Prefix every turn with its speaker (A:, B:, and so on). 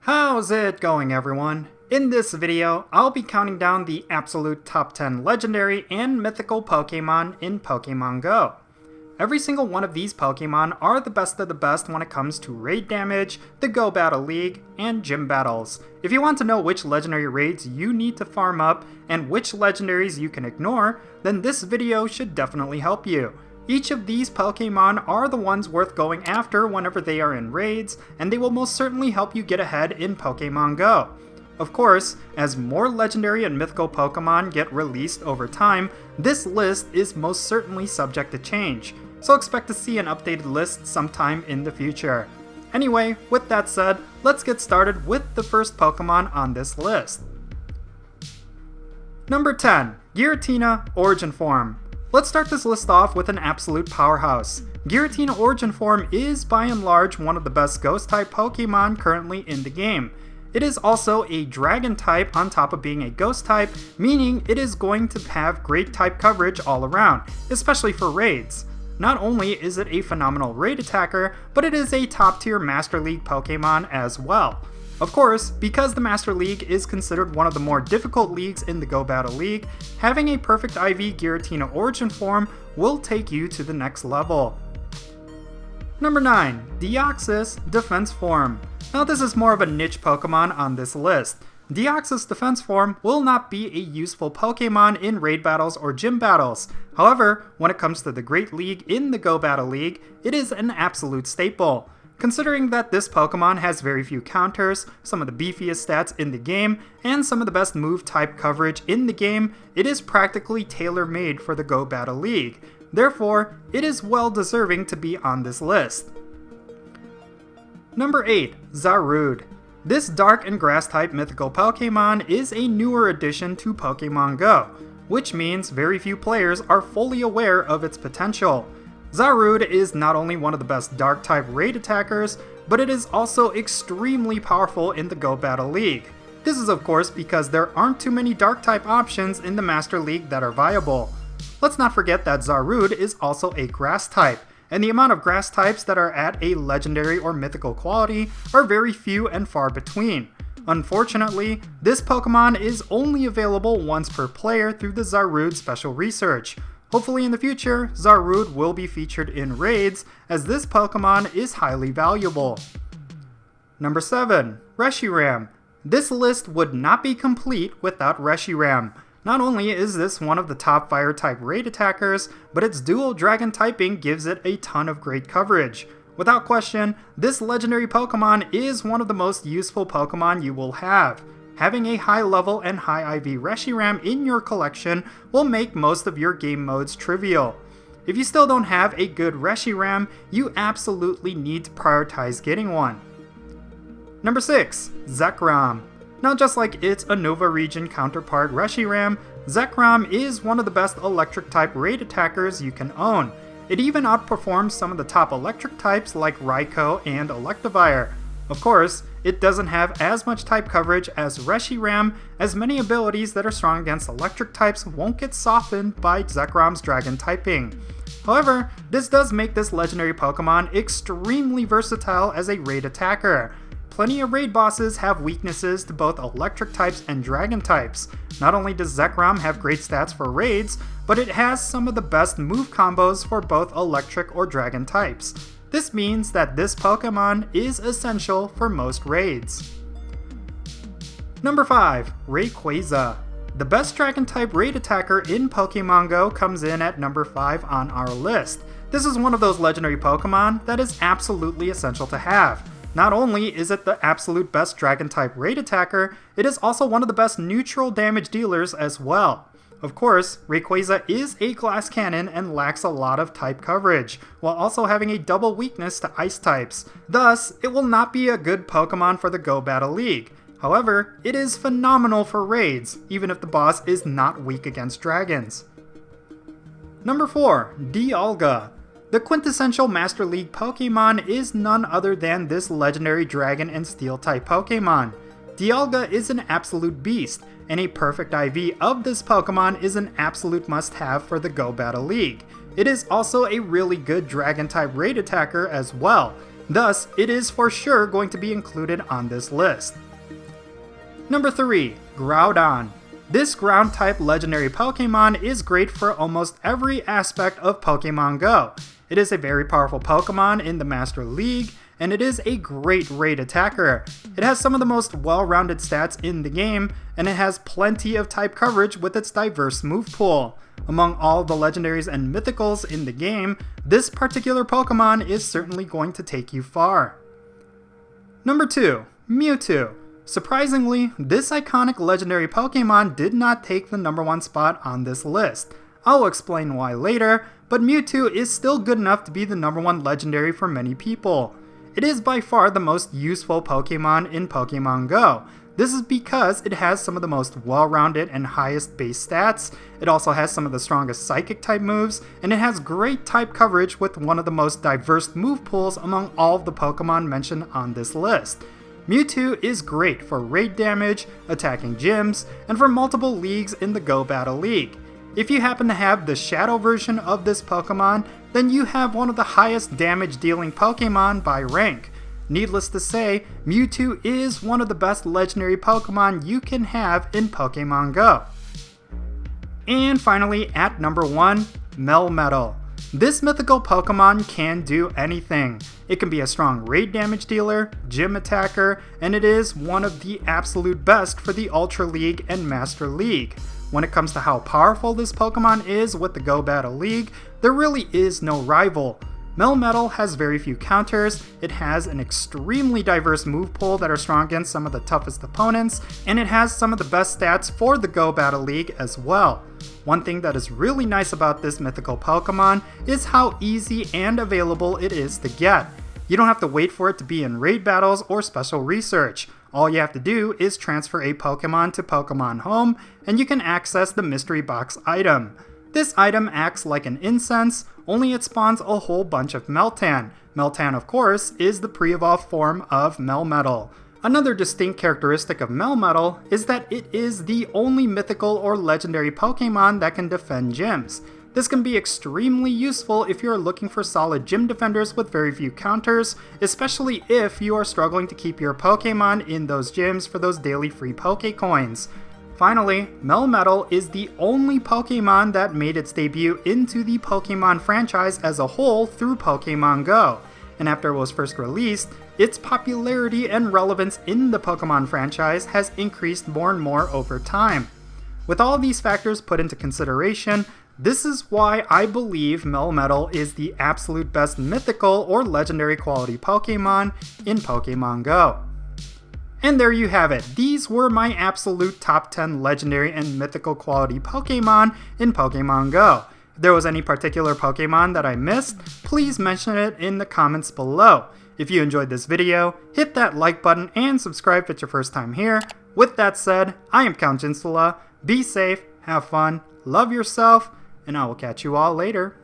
A: How's it going, everyone? In this video, I'll be counting down the absolute top 10 legendary and mythical Pokemon in Pokemon GO. Every single one of these Pokemon are the best of the best when it comes to raid damage, the Go Battle League, and gym battles. If you want to know which legendary raids you need to farm up and which legendaries you can ignore, then this video should definitely help you. Each of these Pokemon are the ones worth going after whenever they are in raids, and they will most certainly help you get ahead in Pokemon GO. Of course, as more legendary and mythical Pokemon get released over time, this list is most certainly subject to change, so expect to see an updated list sometime in the future. Anyway, with that said, let's get started with the first Pokemon on this list. Number 10. Giratina Origin Form. Let's start this list off with an absolute powerhouse. Giratina Origin Form is by and large one of the best Ghost-type Pokemon currently in the game. It is also a Dragon type on top of being a Ghost type, meaning it is going to have great type coverage all around, especially for raids. Not only is it a phenomenal raid attacker, but it is a top tier Master League Pokemon as well. Of course, because the Master League is considered one of the more difficult leagues in the Go Battle League, having a perfect IV Giratina Origin Form will take you to the next level. Number 9. Deoxys Defense Form. Now this is more of a niche Pokemon on this list. Deoxys Defense Form will not be a useful Pokemon in raid battles or gym battles. However, when it comes to the Great League in the Go Battle League, it is an absolute staple. Considering that this Pokemon has very few counters, some of the beefiest stats in the game, and some of the best move type coverage in the game, it is practically tailor-made for the Go Battle League. Therefore, it is well deserving to be on this list. Number 8. Zarude. This dark and grass type mythical Pokemon is a newer addition to Pokemon GO, which means very few players are fully aware of its potential. Zarude is not only one of the best dark type raid attackers, but it is also extremely powerful in the Go Battle League. This is of course because there aren't too many dark type options in the Master League that are viable. Let's not forget that Zarude is also a grass type, and the amount of grass types that are at a legendary or mythical quality are very few and far between. Unfortunately, this Pokemon is only available once per player through the Zarude Special Research. Hopefully in the future, Zarude will be featured in raids, as this Pokemon is highly valuable. Number 7. Reshiram. This list would not be complete without Reshiram. Not only is this one of the top fire-type raid attackers, but its dual dragon typing gives it a ton of great coverage. Without question, this legendary Pokemon is one of the most useful Pokemon you will have. Having a high level and high IV Reshiram in your collection will make most of your game modes trivial. If you still don't have a good Reshiram, you absolutely need to prioritize getting one. Number 6. Zekrom. Now just like its Unova region counterpart Reshiram, Zekrom is one of the best electric type raid attackers you can own. It even outperforms some of the top electric types like Raikou and Electivire. Of course, it doesn't have as much type coverage as Reshiram, as many abilities that are strong against electric types won't get softened by Zekrom's dragon typing. However, this does make this legendary Pokemon extremely versatile as a raid attacker. Plenty of raid bosses have weaknesses to both electric types and dragon types. Not only does Zekrom have great stats for raids, but it has some of the best move combos for both electric or dragon types. This means that this Pokemon is essential for most raids. Number 5. Rayquaza. The best Dragon-type raid attacker in Pokemon GO comes in at number 5 on our list. This is one of those legendary Pokemon that is absolutely essential to have. Not only is it the absolute best Dragon-type raid attacker, it is also one of the best neutral damage dealers as well. Of course, Rayquaza is a glass cannon and lacks a lot of type coverage, while also having a double weakness to ice types. Thus, it will not be a good Pokemon for the Go Battle League. However, it is phenomenal for raids, even if the boss is not weak against dragons. Number 4. Dialga. The quintessential Master League Pokemon is none other than this legendary Dragon and Steel type Pokemon. Dialga is an absolute beast, and a perfect IV of this Pokemon is an absolute must-have for the Go Battle League. It is also a really good Dragon-type raid attacker as well. Thus, it is for sure going to be included on this list. Number 3. Groudon. This ground-type legendary Pokemon is great for almost every aspect of Pokémon GO. It is a very powerful Pokemon in the Master League, and it is a great raid attacker. It has some of the most well-rounded stats in the game, and it has plenty of type coverage with its diverse move pool. Among all the legendaries and mythicals in the game, this particular Pokemon is certainly going to take you far. Number 2. Mewtwo. Surprisingly, this iconic legendary Pokemon did not take the number 1 spot on this list. I'll explain why later, but Mewtwo is still good enough to be the number 1 legendary for many people. It is by far the most useful Pokemon in Pokémon GO. This is because it has some of the most well-rounded and highest base stats, it also has some of the strongest psychic type moves, and it has great type coverage with one of the most diverse move pools among all of the Pokemon mentioned on this list. Mewtwo is great for raid damage, attacking gyms, and for multiple leagues in the Go Battle League. If you happen to have the Shadow version of this Pokemon, then you have one of the highest damage dealing Pokemon by rank. Needless to say, Mewtwo is one of the best legendary Pokemon you can have in Pokémon GO. And finally, at number 1, Melmetal. This mythical Pokemon can do anything. It can be a strong raid damage dealer, gym attacker, and it is one of the absolute best for the Ultra League and Master League. When it comes to how powerful this Pokemon is with the Go Battle League, there really is no rival. Melmetal has very few counters, it has an extremely diverse move pool that are strong against some of the toughest opponents, and it has some of the best stats for the Go Battle League as well. One thing that is really nice about this mythical Pokemon is how easy and available it is to get. You don't have to wait for it to be in raid battles or special research. All you have to do is transfer a Pokemon to Pokemon Home, and you can access the mystery box item. This item acts like an incense, only it spawns a whole bunch of Meltan. Meltan, of course, is the pre-evolved form of Melmetal. Another distinct characteristic of Melmetal is that it is the only mythical or legendary Pokemon that can defend gyms. This can be extremely useful if you are looking for solid gym defenders with very few counters, especially if you are struggling to keep your Pokemon in those gyms for those daily free Pokecoins. Finally, Melmetal is the only Pokemon that made its debut into the Pokemon franchise as a whole through Pokemon GO, and after it was first released, its popularity and relevance in the Pokemon franchise has increased more and more over time. With all these factors put into consideration, this is why I believe Melmetal is the absolute best mythical or legendary quality Pokemon in Pokemon GO. And there you have it. These were my absolute top 10 legendary and mythical quality Pokemon in Pokemon GO. If there was any particular Pokemon that I missed, please mention it in the comments below. If you enjoyed this video, hit that like button and subscribe if it's your first time here. With that said, I am Count Jinsula. Be safe, have fun, love yourself, and I will catch you all later.